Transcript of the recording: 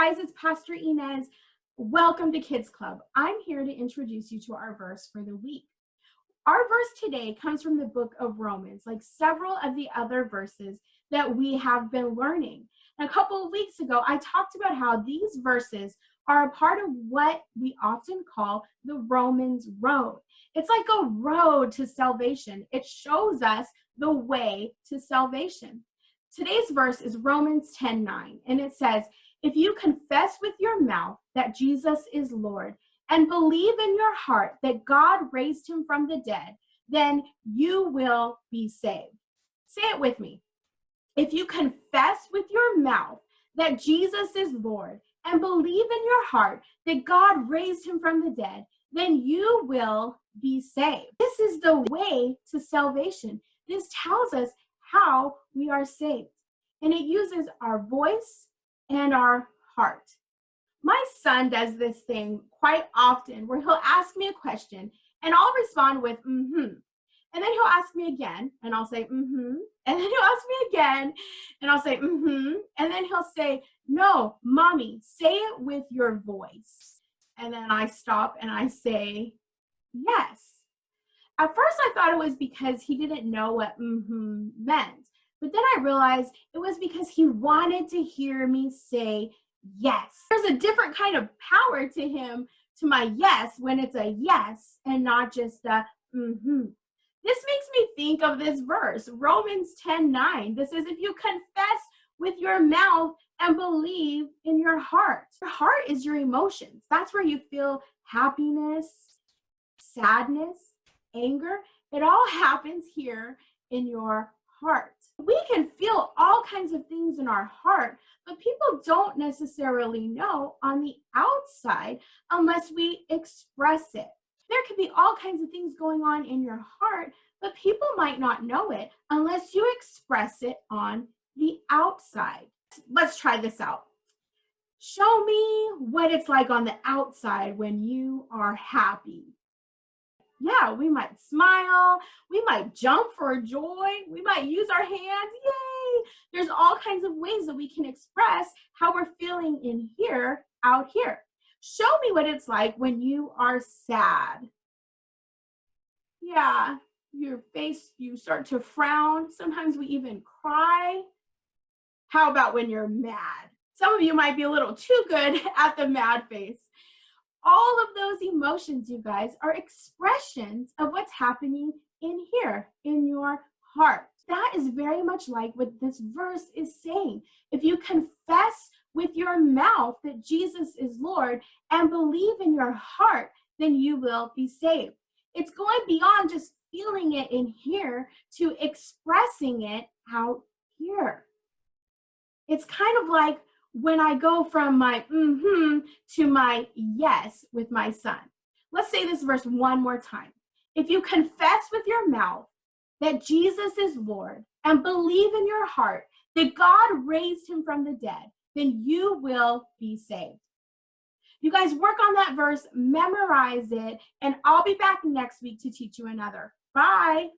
guys, it's Pastor Inez. Welcome to Kids Club. I'm here to introduce you to our verse for the week. Our verse today comes from the book of Romans, like several of the other verses that we have been learning. And a couple of weeks ago, I talked about how these verses are a part of what we often call the Romans road. It's like a road to salvation. It shows us the way to salvation. Today's verse is Romans 10:9, and it says, "If you confess with your mouth that Jesus is Lord and believe in your heart that God raised him from the dead, then you will be saved." Say it with me. If you confess with your mouth that Jesus is Lord and believe in your heart that God raised him from the dead, then you will be saved. This is the way to salvation. This tells us how we are saved. And it uses our voice and our heart. My son does this thing quite often where he'll ask me a question and I'll respond with mm-hmm. And then he'll ask me again and I'll say mm-hmm. And then he'll ask me again and I'll say mm-hmm. And then he'll say, "No, mommy, say it with your voice." And then I stop and I say, "Yes." At first I thought it was because he didn't know what mm-hmm meant. But then I realized it was because he wanted to hear me say yes. There's a different kind of power to him, to my yes, when it's a yes and not just a mm-hmm. This makes me think of this verse, Romans 10:9. This says, if you confess with your mouth and believe in your heart. Your heart is your emotions. That's where you feel happiness, sadness, anger. It all happens here in your heart. We can feel all kinds of things in our heart, but people don't necessarily know on the outside unless we express it. There could be all kinds of things going on in your heart, but people might not know it unless you express it on the outside. Let's try this out. Show me what it's like on the outside when you are happy. Yeah, we might smile, we might jump for joy, we might use our hands, yay! There's all kinds of ways that we can express how we're feeling in here, out here. Show me what it's like when you are sad. Yeah, your face, you start to frown. Sometimes we even cry. How about when you're mad? Some of you might be a little too good at the mad face. All of those emotions, you guys, are expressions of what's happening in here, in your heart. That is very much like what this verse is saying. If you confess with your mouth that Jesus is Lord and believe in your heart, then you will be saved. It's going beyond just feeling it in here to expressing it out here. It's kind of like when I go from my mm-hmm to my yes with my son. Let's say this verse one more time. If you confess with your mouth that Jesus is Lord and believe in your heart that God raised him from the dead, then you will be saved. You guys work on that verse, memorize it, and I'll be back next week to teach you another. Bye.